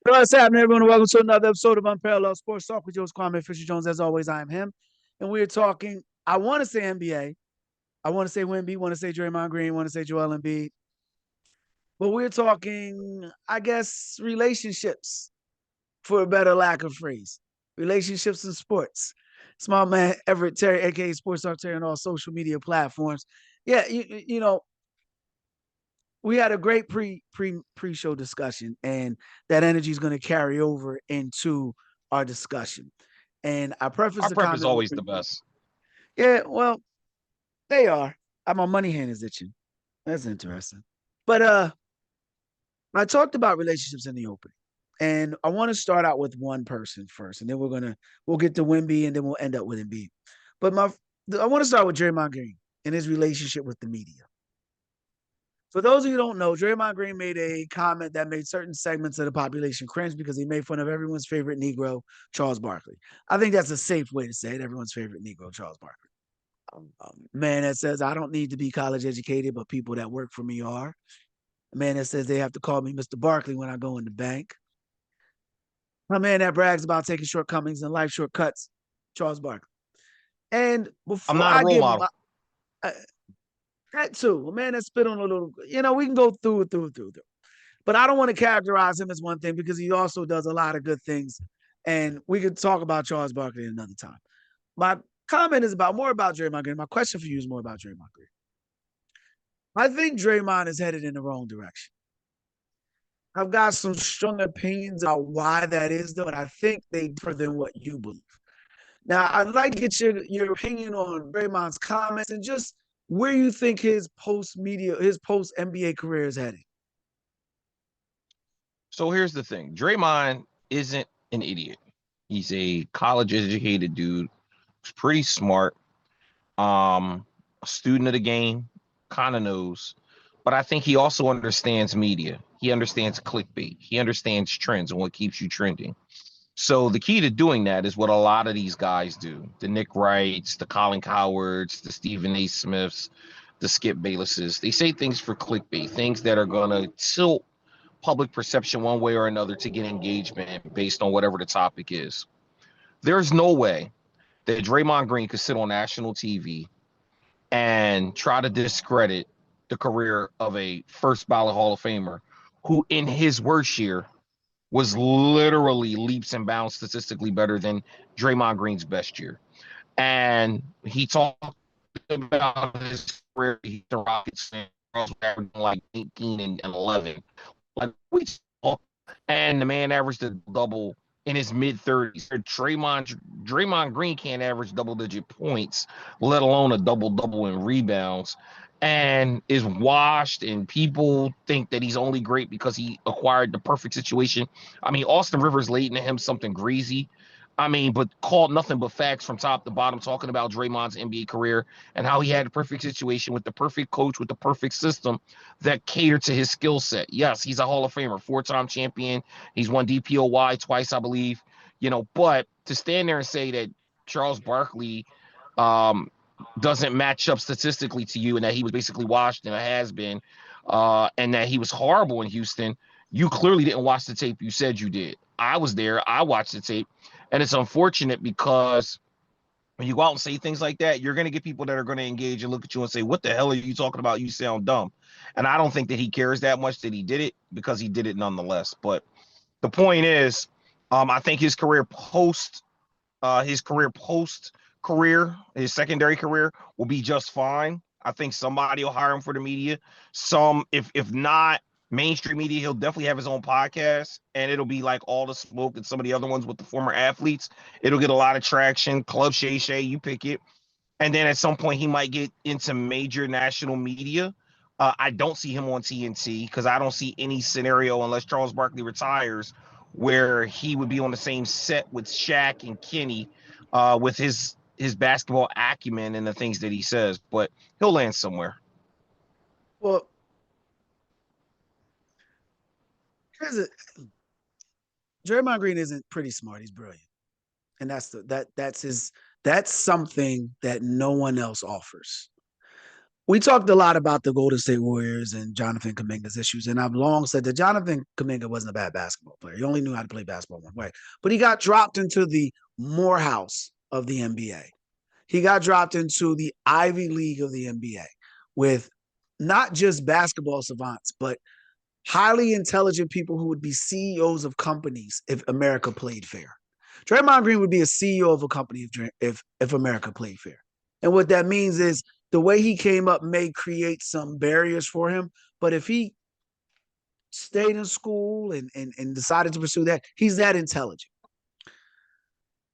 What's happening, everyone? Welcome to another episode of Unparalleled Sports Talk with Joe Kwame Fisher Jones. As always, I am him. And we're talking, I want to say NBA. I want to say Wemby, want to say Draymond Green, want to say Joel Embiid. But we're talking, I guess, relationships, for a better lack of phrase. Relationships in sports. Small man Everett Terry, aka Sports Talk Terry, on all social media platforms. Yeah, we had a great pre-show discussion, and that energy is going to carry over into our discussion. And I preface Our the prep is comment with, always the best. yeah, well, they are. My money hand is itching. That's interesting. But I talked about relationships in the opening, and I want to start out with one person first, and then we'll get to Wemby, and then we'll end up with Embiid. But I want to start with Draymond Green and his relationship with the media. For those of you who don't know, Draymond Green made a comment that made certain segments of the population cringe because he made fun of everyone's favorite Negro, Charles Barkley. I think that's a safe way to say it. Everyone's favorite Negro, Charles Barkley. Man that says, I don't need to be college educated, but people that work for me are. A man that says they have to call me Mr. Barkley when I go in the bank. A man that brags about taking shortcomings and life shortcuts, Charles Barkley. And I'm before not a I role give model. my, that too, a man that spit on a little, we can go through. But I don't want to characterize him as one thing because he also does a lot of good things. And we could talk about Charles Barkley another time. My comment is more about Draymond Green. My question for you is more about Draymond Green. I think Draymond is headed in the wrong direction. I've got some strong opinions about why that is, though, and I think they differ than what you believe. Now, I'd like to get your opinion on Draymond's comments and just where you think his post NBA career is heading. So here's the thing. Draymond isn't an idiot. He's a college educated dude. He's pretty smart. A student of the game, kind of knows. But I think he also understands media. He understands clickbait. He understands trends and what keeps you trending. So the key to doing that is what a lot of these guys do. The Nick Wrights, the Colin Cowards, the Stephen A. Smiths, the Skip Baylesses. They say things for clickbait, things that are going to tilt public perception one way or another to get engagement based on whatever the topic is. There's no way that Draymond Green could sit on national TV and try to discredit the career of a first ballot Hall of Famer who, in his worst year, was literally leaps and bounds statistically better than Draymond Green's best year. And he talked about his career. He's the Rockets like 18 and 11. Like we talk, and the man averaged a double in his mid-30s. Draymond Green can't average double-digit points, let alone a double-double in rebounds, and is washed. And people think that he's only great because he acquired the perfect situation. I mean, Austin Rivers laid into him something greasy. I mean, but called nothing but facts from top to bottom, talking about Draymond's NBA career and how he had the perfect situation with the perfect coach, with the perfect system that catered to his skill set. Yes, he's a Hall of Famer, four-time champion. He's won DPOY twice, I believe. But to stand there and say that Charles Barkley um, doesn't match up statistically to you and that he was basically washed and a has-been and that he was horrible in Houston, you clearly didn't watch the tape you said you did. I was there. I watched the tape. And it's unfortunate because when you go out and say things like that, you're going to get people that are going to engage and look at you and say, what the hell are you talking about? You sound dumb. And I don't think that he cares that much that he did it, because he did it nonetheless. But the point is, I think his secondary career will be just fine. I think somebody will hire him for the media. If not mainstream media, he'll definitely have his own podcast, and it'll be like All the Smoke and some of the other ones with the former athletes. It'll get a lot of traction. Club Shay Shay, you pick it. And then at some point, he might get into major national media. I don't see him on TNT because I don't see any scenario, unless Charles Barkley retires, where he would be on the same set with Shaq and Kenny with his basketball acumen and the things that he says. But he'll land somewhere. Well, Draymond Green isn't pretty smart. He's brilliant. And that's something that no one else offers. we talked a lot about the Golden State Warriors and Jonathan Kuminga's issues, and I've long said that Jonathan Kuminga wasn't a bad basketball player. He only knew how to play basketball one way, but he got dropped into the Morehouse of the NBA. He got dropped into the Ivy League of the NBA with not just basketball savants, but highly intelligent people who would be CEOs of companies if America played fair. Draymond Green would be a CEO of a company if America played fair. And what that means is the way he came up may create some barriers for him, but if he stayed in school and decided to pursue that, he's that intelligent.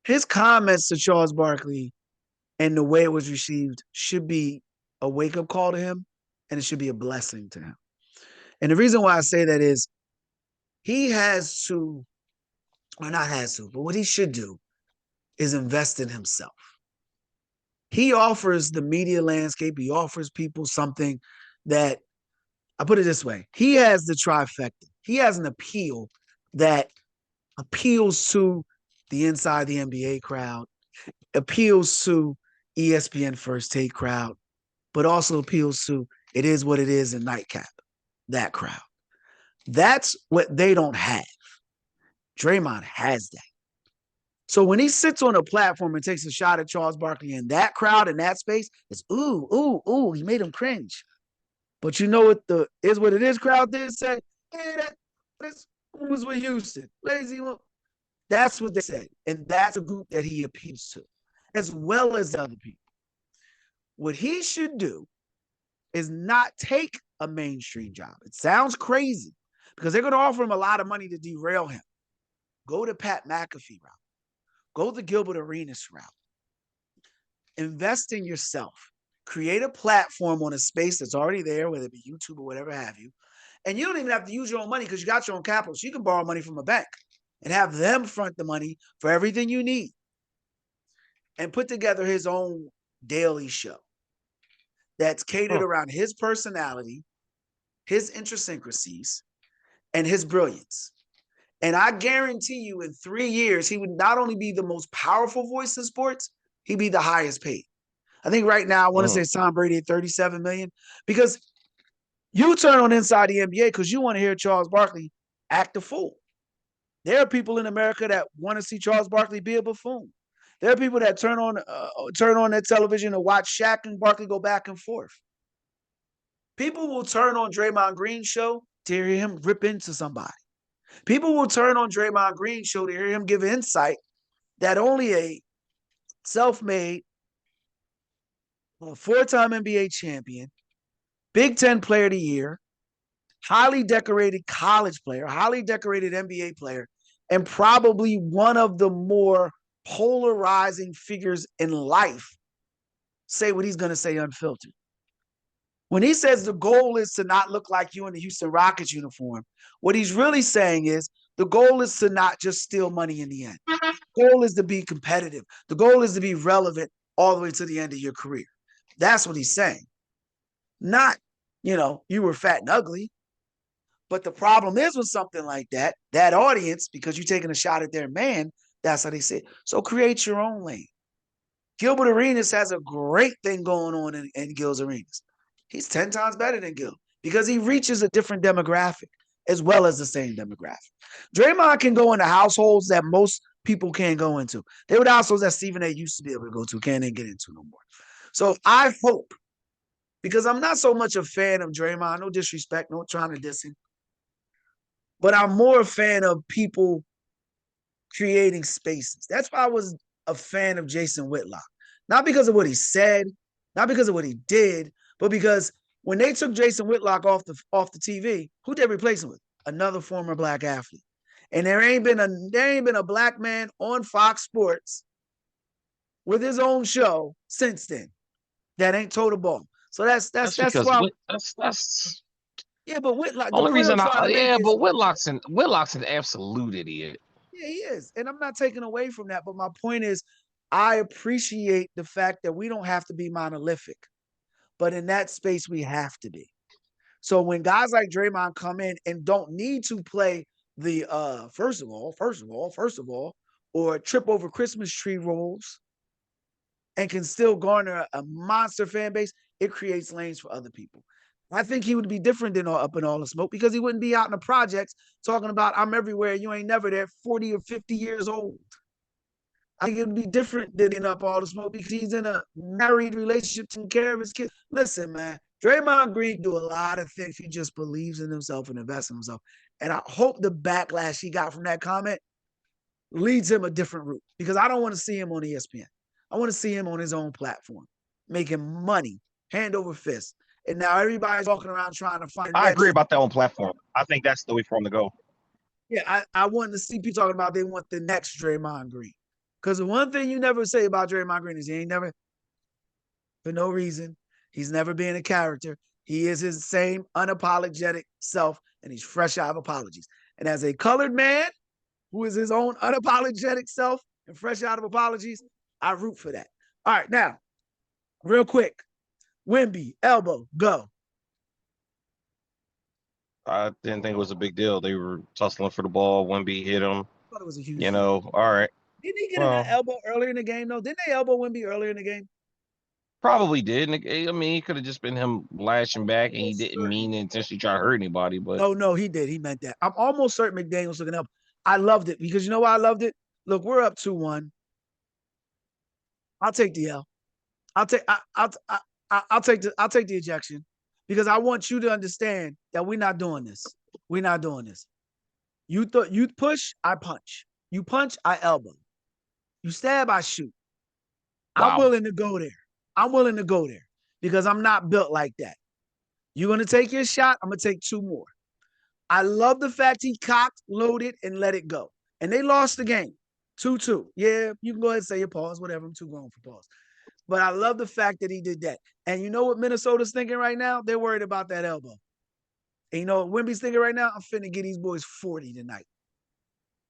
His comments to Charles Barkley and the way it was received should be a wake up call to him, and it should be a blessing to him. And the reason why I say that is he has to, or not has to, but what he should do is invest in himself. He offers the media landscape, he offers people something that, I put it this way, he has the trifecta. He has an appeal that appeals to the inside the NBA crowd, appeals to ESPN First Take crowd, but also appeals to it is what it is in Nightcap, that crowd. That's what they don't have. Draymond has that. So when he sits on a platform and takes a shot at Charles Barkley in that crowd, in that space, it's ooh, ooh, ooh, he made him cringe. But you know what the is what it is crowd did say? Yeah, that was with Houston. Lazy. That's what they said. And that's a group that he appeals to, as well as the other people. What he should do is not take a mainstream job. It sounds crazy because they're going to offer him a lot of money to derail him. Go to Pat McAfee route. Go the Gilbert Arenas route. Invest in yourself. Create a platform on a space that's already there, whether it be YouTube or whatever have you. And you don't even have to use your own money because you got your own capital. So you can borrow money from a bank and have them front the money for everything you need. And put together his own daily show that's catered around his personality, his idiosyncrasies, and his brilliance. And I guarantee you in 3 years, he would not only be the most powerful voice in sports, he'd be the highest paid. I think right now, I want to say it's Tom Brady at $37 million because you turn on Inside the NBA because you want to hear Charles Barkley act a fool. There are people in America that want to see Charles Barkley be a buffoon. There are people that turn on their television to watch Shaq and Barkley go back and forth. People will turn on Draymond Green's show to hear him rip into somebody. People will turn on Draymond Green's show to hear him give insight that only a self-made, four-time NBA champion, Big Ten Player of the Year, highly decorated college player, highly decorated NBA player, and probably one of the more polarizing figures in life say what he's going to say unfiltered. When he says the goal is to not look like you in the Houston Rockets uniform, what he's really saying is the goal is to not just steal money in the end. The goal is to be competitive. The goal is to be relevant all the way to the end of your career. That's what he's saying. Not, you were fat and ugly. But the problem is with something like that, that audience, because you're taking a shot at their man, that's how they say it. So create your own lane. Gilbert Arenas has a great thing going on in Gil's Arenas. He's 10 times better than Gil because he reaches a different demographic as well as the same demographic. Draymond can go into households that most people can't go into. They were the households that Stephen A. used to be able to go to, can't even get into no more. So I hope, because I'm not so much a fan of Draymond, no disrespect, no trying to diss him, but I'm more a fan of people creating spaces. That's why I was a fan of Jason Whitlock. Not because of what he said, not because of what he did, but because when they took Jason Whitlock off the TV, who did they replace him with? Another former black athlete. And there ain't been a black man on Fox Sports with his own show since then that ain't told a ball. So that's because why. that's Yeah, but Whitlock, the only point I'm reason. trying to make is But Whitlock's an absolute idiot. yeah, he is. And I'm not taking away from that. But my point is, I appreciate the fact that we don't have to be monolithic. But in that space, we have to be. So when guys like Draymond come in and don't need to play the first of all, or trip over Christmas tree roles and can still garner a monster fan base, it creates lanes for other people. I think he would be different than Up in All the Smoke because he wouldn't be out in the projects talking about I'm everywhere, you ain't never there, 40 or 50 years old. I think it would be different than in Up All the Smoke because he's in a married relationship taking care of his kids. Listen, man, Draymond Green do a lot of things. He just believes in himself and invests in himself. And I hope the backlash he got from that comment leads him a different route because I don't want to see him on ESPN. I want to see him on his own platform, making money, hand over fist. And now everybody's walking around trying to find the I agree next. about that on platform. I think that's the way for him to go. Yeah, I want to see people talking about they want the next Draymond Green. Because the one thing you never say about Draymond Green is he ain't never, for no reason, he's never been a character. He is his same unapologetic self, and he's fresh out of apologies. And as a colored man who is his own unapologetic self and fresh out of apologies, I root for that. All right, now, real quick, Wemby, elbow, go. I didn't think it was a big deal. They were tussling for the ball. Wemby hit him. I thought it was a huge deal. All right. Didn't he get an Well, elbow earlier in the game, though? Didn't they elbow Wemby earlier in the game? probably did. I mean, it could have just been him lashing back, and he Almost didn't certain. mean to intentionally try to hurt anybody. But No, he did. He meant that. I'm almost certain McDaniels looking up. I loved it because you know why I loved it? Look, we're up 2-1. I'll take the L. I'll take I'll take the ejection because I want you to understand that we're not doing this. We're not doing this. You push, I punch. You punch, I elbow. You stab, I shoot. I'm wow, willing to go there. I'm willing to go there because I'm not built like that. You're gonna take your shot. I'm gonna take two more. I love the fact he cocked, loaded, and let it go. And they lost the game. 2-2. Yeah, you can go ahead and say your pause, whatever. I'm too grown for pause. But I love the fact that he did that. And you know what Minnesota's thinking right now? They're worried about that elbow. And you know what Wemby's thinking right now? I'm finna get these boys 40 tonight.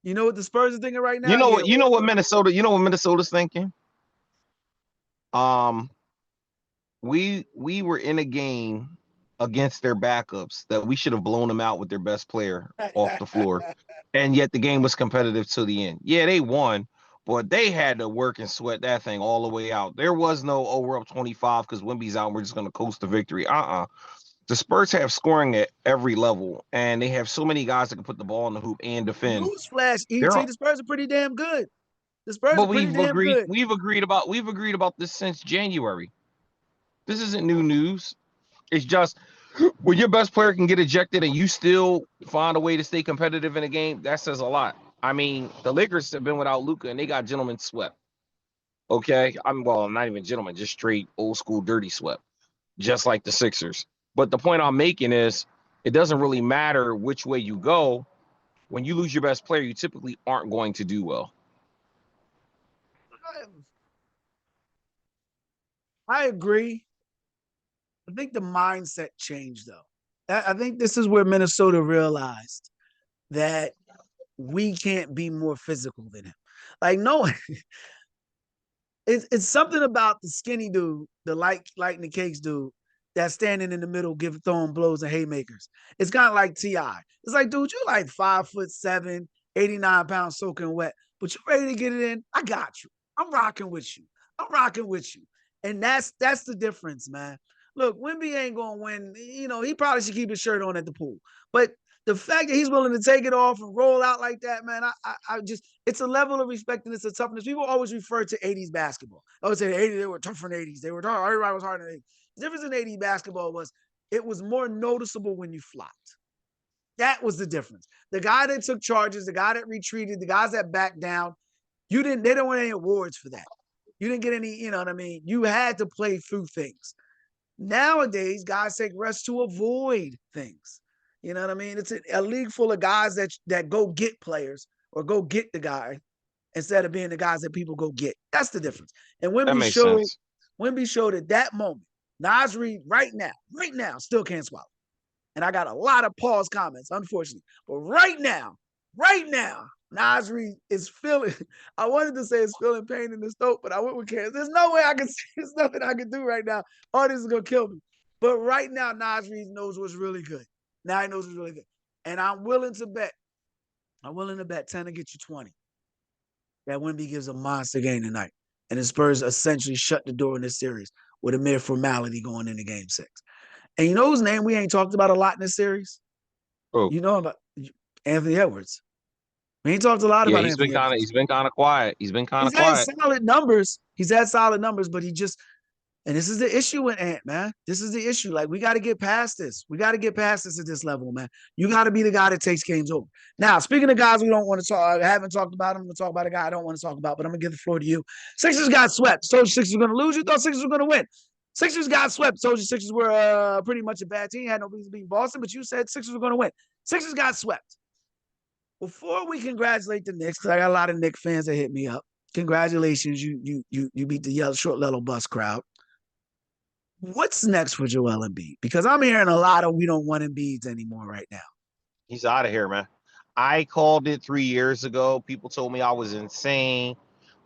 You know what the Spurs are thinking right now? Yeah. you know what Minnesota, you know what Minnesota's thinking. Um, we were in a game against their backups that we should have blown them out with their best player off the floor, and yet the game was competitive to the end. Yeah, they won, but they had to work and sweat that thing all the way out. There was no, oh, we're up 25 because Wimby's out, we're just going to coast the victory. The Spurs have scoring at every level, and they have so many guys that can put the ball in the hoop and defend. Newsflash, They're ET, the Spurs are pretty damn good. The Spurs are but pretty damn good. we've agreed about this since January. This isn't new news. It's just when your best player can get ejected and you still find a way to stay competitive in a game, that says a lot. I mean, the Lakers have been without Luka and they got gentlemen swept. Okay, I'm well, not even gentlemen, just straight old school dirty swept, just like the Sixers. But the point I'm making is, it doesn't really matter which way you go. When you lose your best player, you typically aren't going to do well. I agree. I think the mindset changed though. I think this is where Minnesota realized that we can't be more physical than him. Like, no, it's something about the skinny dude, the lighting the cakes dude, that's standing in the middle, throwing blows and haymakers. It's kind of like T.I. It's like, dude, you're like 5'7", 89 pounds soaking wet, but you ready to get it in? I got you. I'm rocking with you. I'm rocking with you. And that's the difference, man. Look, Wemby ain't gonna win. You know, he probably should keep his shirt on at the pool. But the fact that he's willing to take it off and roll out like that, man, I just, it's a level of respect and it's a toughness. People always refer to 80s basketball. I would say the 80s, they were tougher than 80s. They were tough. Everybody was harder than 80s. The difference in 80s basketball was it was more noticeable when you flopped. That was the difference. The guy that took charges, the guy that retreated, the guys that backed down, they didn't win any awards for that. You didn't get any, you know what I mean? You had to play through things. Nowadays, guys take rest to avoid things. You know what I mean? It's a league full of guys that go get players or go get the guy instead of being the guys that people go get. That's the difference. And That makes sense. Wemby showed at that moment, Nas Reed right now, still can't swallow. And I got a lot of pause comments, unfortunately. But right now, Nas Reed is feeling, I wanted to say it's feeling pain in his throat, but I went with Kansas. There's no way I can see, there's nothing I can do right now. All this is going to kill me. But right now, Nas Reed knows what's really good. Now he knows what's really good. And I'm willing to bet 10 to get you 20 that Wemby gives a monster game tonight. And the Spurs essentially shut the door in this series. with a mere formality going into Game 6. And you know whose name we ain't talked about a lot in this series? Oh, You know about Anthony Edwards. We ain't talked a lot yeah, about Anthony Edwards. he's been kind of quiet. He's been kind of He's had quiet. solid numbers. He's had solid numbers, but he just and this is the issue with Ant, man. This is the issue. Like, we got to get past this. We got to get past this at this level, man. You got to be the guy that takes games over. Now, speaking of guys we don't want to talk, I haven't talked about, I'm going to talk about a guy I don't want to talk about, but I'm going to give the floor to you. Sixers got swept. Told you Sixers were going to lose. You thought Sixers were going to win. Sixers got swept. Told you Sixers were pretty much a bad team. Had no reason to beat Boston, but you said Sixers were going to win. Sixers got swept. Before we congratulate the Knicks, because I got a lot of Knicks fans that hit me up. Congratulations, you beat the yellow short little bus crowd. What's next for Joel Embiid? Because I'm hearing a lot of we don't want Embiids anymore right now. He's out of here, man. I called it 3 years ago. People told me I was insane.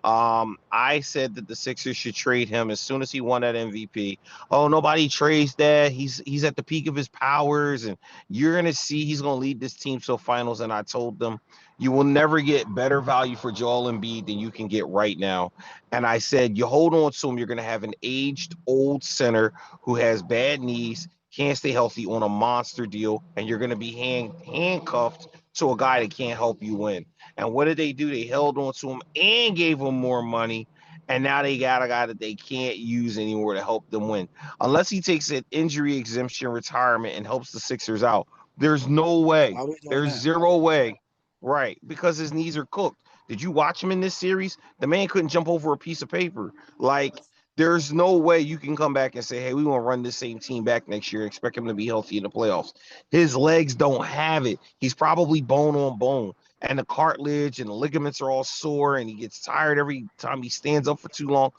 I said that the Sixers should trade him as soon as he won that MVP. Oh, nobody trades that. He's at the peak of his powers, and you're gonna see he's gonna lead this team to finals. And I told them you will never get better value for Joel Embiid than you can get right now. And I said you hold on to him, you're gonna have an aged old center who has bad knees, can't stay healthy on a monster deal, and you're gonna be handcuffed to a guy that can't help you win. And what did they do? They held on to him and gave him more money. And now they got a guy that they can't use anymore to help them win. Unless he takes an injury exemption retirement and helps the Sixers out, there's no way. Why are we doing There's that? zero way. Right. Because his knees are cooked. Did you watch him in this series? The man couldn't jump over a piece of paper. Like, there's no way you can come back and say, hey, we want to run this same team back next year, expect him to be healthy in the playoffs. His legs don't have it. He's probably bone on bone, and the cartilage and the ligaments are all sore, and he gets tired every time he stands up for too long.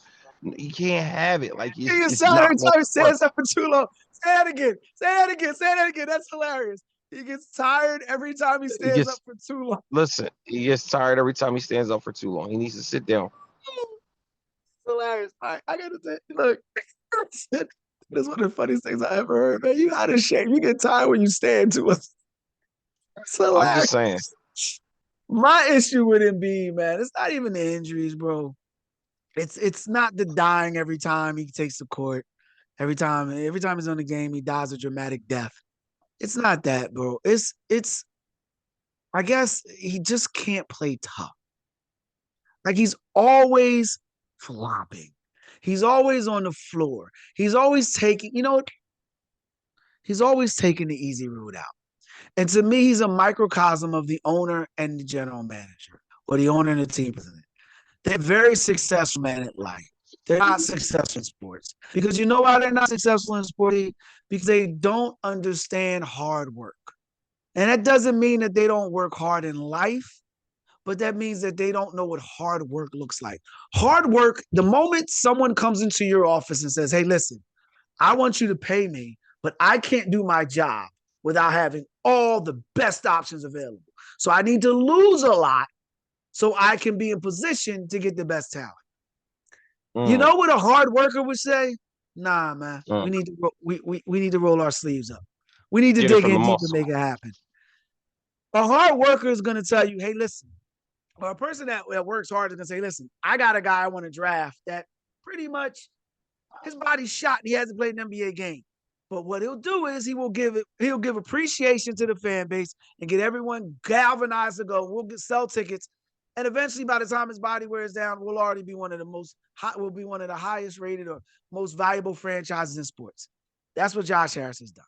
You can't have it. Like, He gets it's tired not every going time he to work. stands up for too long. Say that again. Say that again. Say that again. That's hilarious. He gets tired every time he He stands up gets for too long. Listen. He gets tired every time he stands up for too long. He needs to sit down. Hilarious. All right, I gotta say, look, that's one of the funniest things I ever heard, man. You out of shape. You get tired when you stand to us. It's I'm just hilarious. saying. My issue with him being, man, it's not even the injuries, bro. It's not the dying every time he takes the court. Every time he's on the game, he dies a dramatic death. It's not that, bro. It's I guess he just can't play tough. Like, he's always flopping. He's always on the floor. He's always he's always taking the easy route out. And to me, he's a microcosm of the owner and the general manager, or the owner and the team president. They're very successful men at life. They're not successful in sports. Because you know why they're not successful in sports? Because they don't understand hard work. And that doesn't mean that they don't work hard in life, but that means that they don't know what hard work looks like. Hard work, the moment someone comes into your office and says, hey, listen, I want you to pay me, but I can't do my job without having all the best options available. So I need to lose a lot so I can be in position to get the best talent. You Mm, know what a hard worker would say? Nah, man, mm. we need to roll our sleeves up. We need to Get it dig from the in deep and muscle. make it happen. A hard worker is going to tell you, hey, listen, or a person that works hard is going to say, listen, I got a guy I want to draft that pretty much his body's shot. He hasn't played an NBA game. But what he'll do is he'll give appreciation to the fan base and get everyone galvanized to go. We'll sell tickets. And eventually, by the time his body wears down, we'll already be one of the highest rated or most valuable franchises in sports. That's what Josh Harris has done.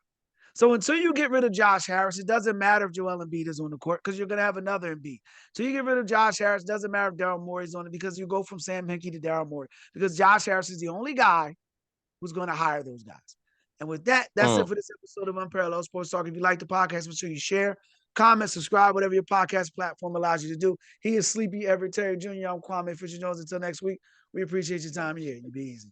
So until you get rid of Josh Harris, it doesn't matter if Joel Embiid is on the court because you're going to have another Embiid. So you get rid of Josh Harris, it doesn't matter if Daryl Morey is on it because you go from Sam Hinkie to Daryl Morey because Josh Harris is the only guy who's going to hire those guys. And with that, that's it Mm. for this episode of Unparalleled Sports Talk. If you like the podcast, make sure you share, comment, subscribe, whatever your podcast platform allows you to do. He is Sleepy Everett Terry Jr. I'm Kwame Fisher Jones. Until next week, we appreciate your time here. You be easy.